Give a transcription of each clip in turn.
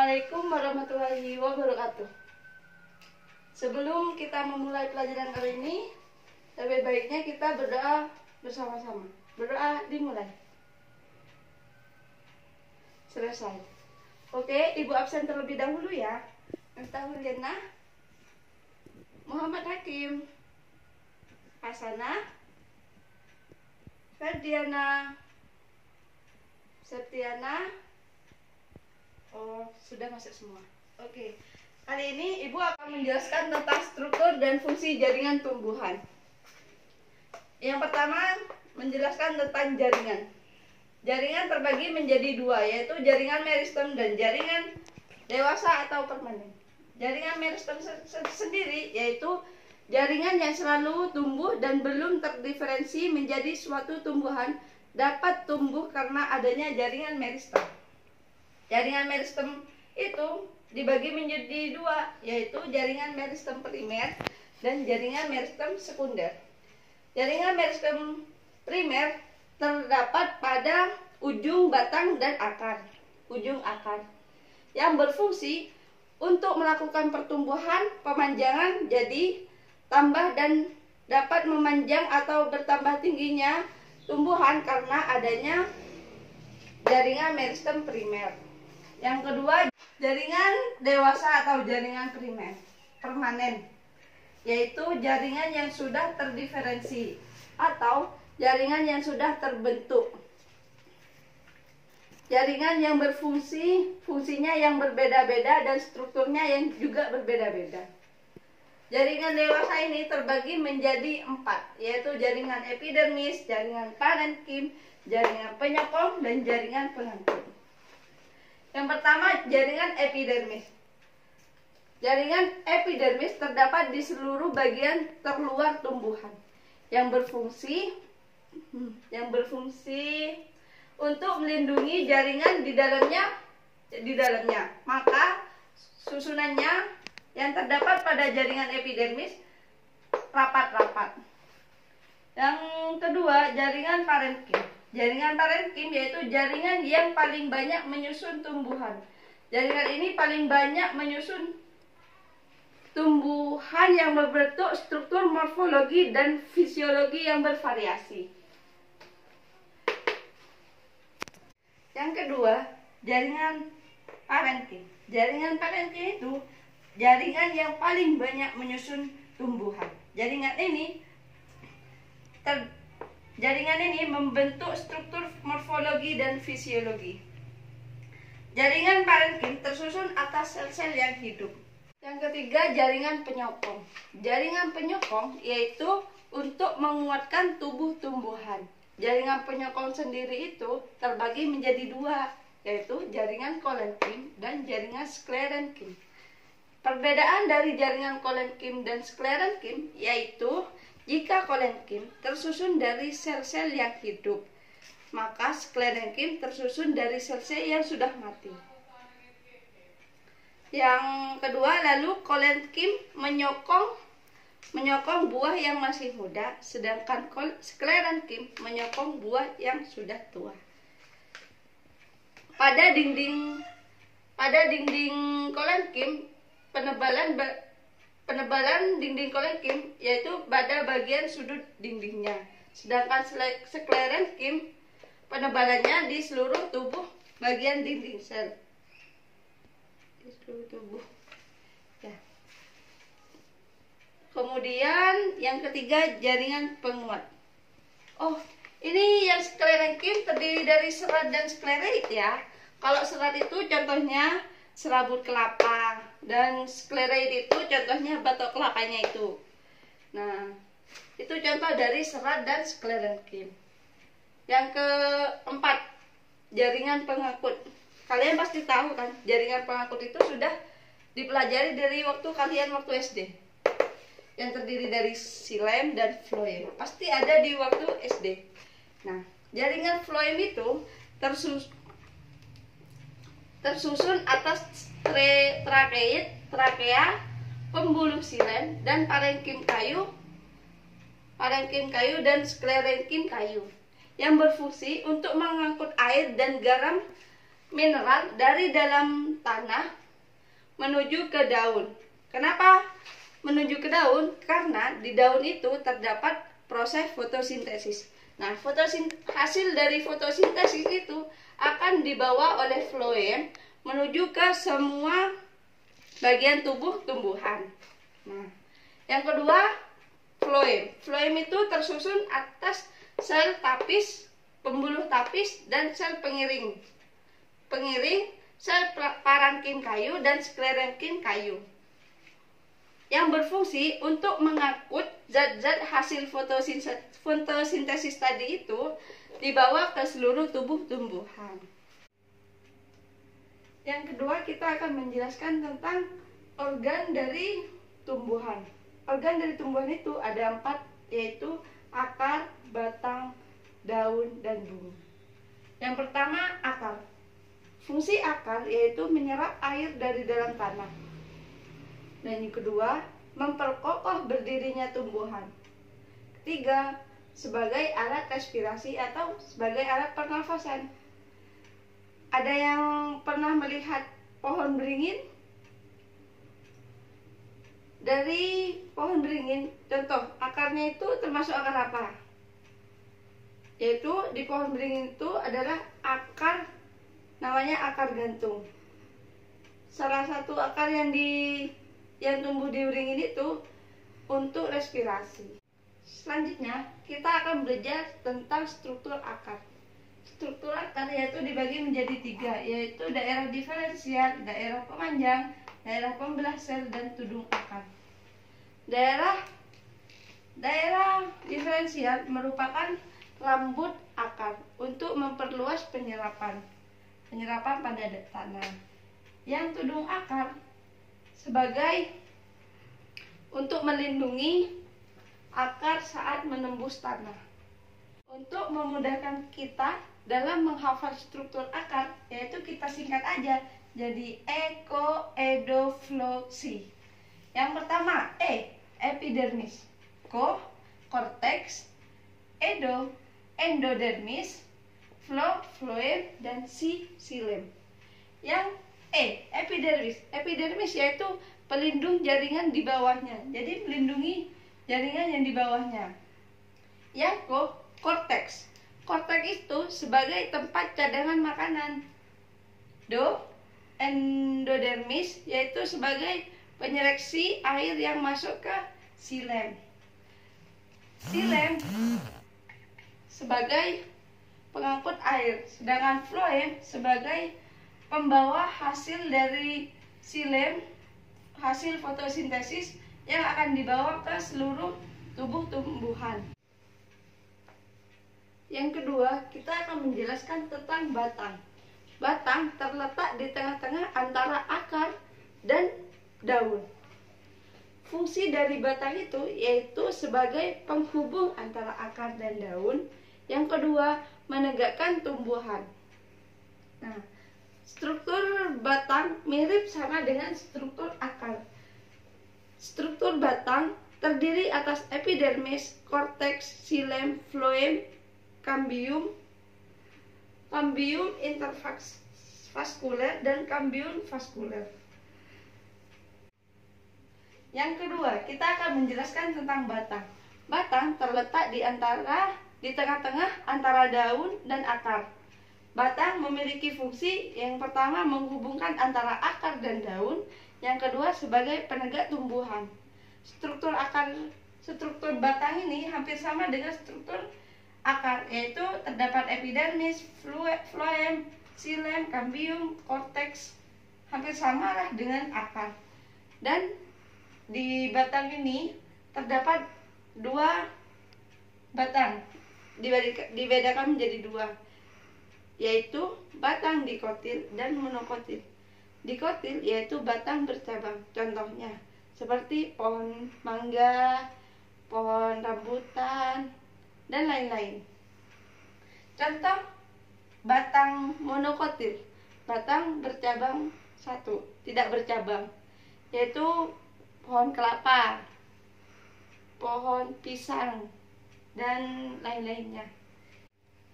Assalamualaikum warahmatullahi wabarakatuh. Sebelum kita memulai pelajaran kali ini, lebih baiknya kita berdoa bersama-sama. Berdoa dimulai. Selesai. Oke, Ibu absen terlebih dahulu ya. Miftahul Jannah, Muhammad Hakim, Hasanah, Ferdiana, Septiana. Oh, sudah masuk semua. Oke. Kali ini Ibu akan menjelaskan tentang struktur dan fungsi jaringan tumbuhan. Yang pertama, menjelaskan tentang jaringan. Jaringan terbagi menjadi dua, yaitu jaringan meristem dan jaringan dewasa atau permanen. Jaringan meristem sendiri yaitu jaringan yang selalu tumbuh dan belum terdiferensi menjadi suatu tumbuhan dapat tumbuh karena adanya jaringan meristem. Jaringan meristem itu dibagi menjadi dua, yaitu jaringan meristem primer dan jaringan meristem sekunder. Jaringan meristem primer terdapat pada ujung batang dan akar, ujung akar, yang berfungsi untuk melakukan pertumbuhan, pemanjangan, jadi tambah dan dapat memanjang atau bertambah tingginya tumbuhan karena adanya jaringan meristem primer. Yang kedua, jaringan dewasa atau jaringan permanen, yaitu jaringan yang sudah terdiferensi atau jaringan yang sudah terbentuk. Jaringan yang fungsinya yang berbeda-beda dan strukturnya yang juga berbeda-beda. Jaringan dewasa ini terbagi menjadi 4, yaitu jaringan epidermis, jaringan parenkim, jaringan penyokong, dan jaringan pengangkut. Yang pertama, jaringan epidermis. Jaringan epidermis terdapat di seluruh bagian terluar tumbuhan yang berfungsi untuk melindungi jaringan di dalamnya. Maka susunannya yang terdapat pada jaringan epidermis rapat-rapat. Yang kedua, jaringan parenkim. Jaringan parenkim yaitu jaringan yang paling banyak menyusun tumbuhan. Jaringan ini paling banyak menyusun tumbuhan yang berbentuk struktur morfologi dan fisiologi yang bervariasi. Yang kedua, jaringan parenkim. Jaringan parenkim itu jaringan yang paling banyak menyusun tumbuhan. Jaringan ini membentuk struktur morfologi dan fisiologi. Jaringan parenkim tersusun atas sel-sel yang hidup. Yang ketiga, jaringan penyokong. Jaringan penyokong yaitu untuk menguatkan tubuh tumbuhan. Jaringan penyokong sendiri itu terbagi menjadi dua, yaitu jaringan kolenkim dan jaringan sklerenkim. Perbedaan dari jaringan kolenkim dan sklerenkim yaitu jika kolenkim tersusun dari sel-sel yang hidup, maka sklerenkim tersusun dari sel-sel yang sudah mati. Yang kedua, lalu kolenkim menyokong buah yang masih muda, sedangkan sklerenkim menyokong buah yang sudah tua. Pada dinding kolenkim, penebalan dinding kolenkim yaitu pada bagian sudut dindingnya, sedangkan sklerenkim penebalannya di seluruh tubuh bagian dinding sel, di seluruh tubuh ya. Kemudian yang ketiga, jaringan penguat. Oh, ini yang sklerenkim terdiri dari serat dan skleroid ya. Kalau serat itu contohnya serabut kelapa, dan skleroid itu contohnya batok kelapanya itu. Nah, itu contoh dari serat dan sklerenkim. Yang keempat, jaringan pengangkut. Kalian pasti tahu kan, jaringan pengangkut itu sudah dipelajari dari waktu SD. Yang terdiri dari xilem dan floem. Pasti ada di waktu SD. Nah, jaringan floem itu tersusun atas trakea, pembuluh xilem, dan parenkim kayu dan sklerenkim kayu yang berfungsi untuk mengangkut air dan garam mineral dari dalam tanah menuju ke daun. Kenapa menuju ke daun? Karena di daun itu terdapat proses fotosintesis. Nah, hasil dari fotosintesis itu akan dibawa oleh floem menuju ke semua bagian tubuh tumbuhan. Nah, yang kedua, floem. Floem itu tersusun atas sel tapis, pembuluh tapis, dan sel pengiring. Sel parankin kayu, dan sklerenkin kayu, yang berfungsi untuk mengangkut zat-zat hasil fotosintesis tadi itu dibawa ke seluruh tubuh tumbuhan. Yang kedua, kita akan menjelaskan tentang organ dari tumbuhan. Organ dari tumbuhan itu ada 4, yaitu akar, batang, daun, dan bunga. Yang pertama, akar. Fungsi akar yaitu menyerap air dari dalam tanah. Dan yang kedua, memperkokoh berdirinya tumbuhan. Ketiga, sebagai alat respirasi atau sebagai alat pernafasan. Ada yang pernah melihat pohon beringin? Dari pohon beringin, contoh, akarnya itu termasuk akar apa? Yaitu di pohon beringin itu adalah akar, namanya akar gantung. Salah satu akar yang tumbuh di beringin itu untuk respirasi. Selanjutnya, kita akan belajar tentang struktur akar. Struktur akar yaitu dibagi menjadi 3, yaitu daerah diferensial, daerah pemanjang, daerah pembelah sel, dan tudung akar. Daerah diferensial merupakan rambut akar untuk memperluas penyerapan pada tanah. Yang tudung akar sebagai untuk melindungi akar saat menembus tanah. Untuk memudahkan kita dalam menghafal struktur akar, yaitu kita singkat aja jadi edophloxy. Yang pertama, epidermis, cortex, endodermis, phloem, dan xilem. Yang epidermis. Epidermis yaitu pelindung jaringan di bawahnya. Jadi melindungi jaringan yang di bawahnya. Yang cortex. Cortex itu sebagai tempat cadangan makanan. Endodermis yaitu sebagai penyeleksi air yang masuk ke xilem. Xilem sebagai pengangkut air, sedangkan phloem sebagai pembawa hasil dari xilem, hasil fotosintesis yang akan dibawa ke seluruh tubuh tumbuhan. Yang kedua, kita akan menjelaskan tentang batang. Batang terletak di tengah-tengah antara akar dan daun. Fungsi dari batang itu yaitu sebagai penghubung antara akar dan daun. Yang kedua, menegakkan tumbuhan. Nah, struktur batang mirip sama dengan struktur akar. Struktur batang terdiri atas epidermis, cortex, xilem, phloem, cambium intervaskuler, dan cambium vaskuler. Yang kedua, kita akan menjelaskan tentang batang. Batang terletak di tengah-tengah antara daun dan akar. Batang memiliki fungsi yang pertama menghubungkan antara akar dan daun, yang kedua sebagai penegak tumbuhan. Struktur batang ini hampir sama dengan struktur akar, yaitu terdapat epidermis, phloem, xilem, cambium, cortex, hampir sama lah dengan akar. Dan di batang ini terdapat 2 batang, dibedakan menjadi 2, yaitu batang dikotil dan monokotil. Dikotil yaitu batang bercabang, contohnya seperti pohon mangga, pohon rambutan, dan lain-lain. Contoh batang monokotil, batang bercabang 1, tidak bercabang, yaitu pohon kelapa, pohon pisang, dan lain-lainnya.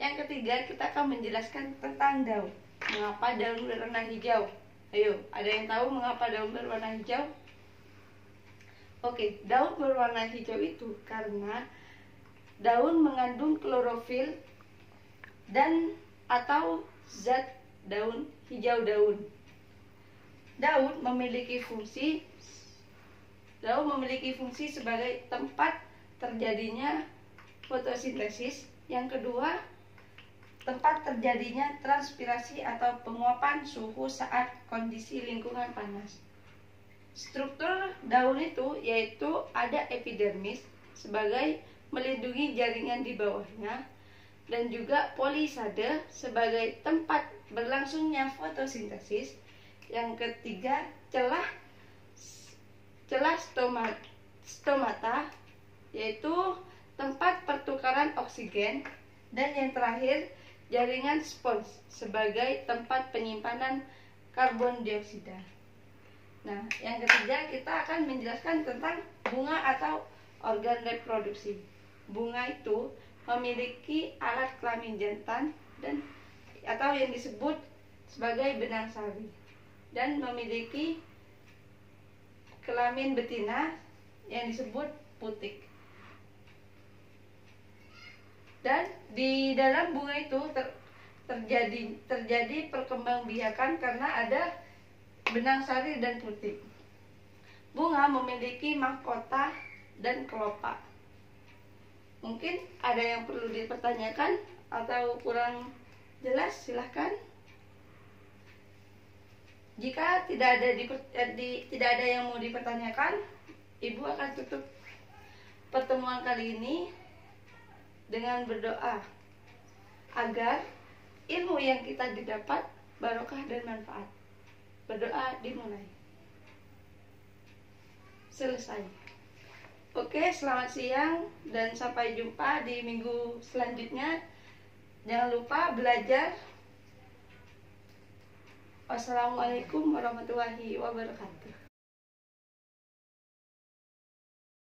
Yang ketiga, kita akan menjelaskan tentang daun. Mengapa daun berwarna hijau? Ayo, ada yang tahu mengapa daun berwarna hijau? Oke, daun berwarna hijau itu karena daun mengandung klorofil dan atau zat daun hijau daun. Daun memiliki fungsi sebagai tempat terjadinya fotosintesis. Yang kedua, tempat terjadinya transpirasi atau penguapan suhu saat kondisi lingkungan panas. Struktur daun itu yaitu ada epidermis sebagai melindungi jaringan di bawahnya, dan juga polisade sebagai tempat berlangsungnya fotosintesis. Yang ketiga, celah stomata yaitu tempat pertukaran oksigen, dan yang terakhir jaringan spons sebagai tempat penyimpanan karbon dioksida. Nah, yang ketiga kita akan menjelaskan tentang bunga atau organ reproduksi. Bunga itu memiliki alat kelamin jantan dan atau yang disebut sebagai benang sari, dan memiliki kelamin betina yang disebut putik. Dan di dalam bunga itu terjadi perkembangbiakan karena ada benang sari dan putik. Bunga memiliki mahkota dan kelopak. Mungkin ada yang perlu dipertanyakan atau kurang jelas, silahkan. Jika tidak ada yang mau dipertanyakan, Ibu akan tutup pertemuan kali ini dengan berdoa agar ilmu yang kita didapat barokah dan manfaat. Berdoa dimulai. Selesai. Oke, selamat siang dan sampai jumpa di minggu selanjutnya. Jangan lupa belajar. Wassalamualaikum warahmatullahi wabarakatuh.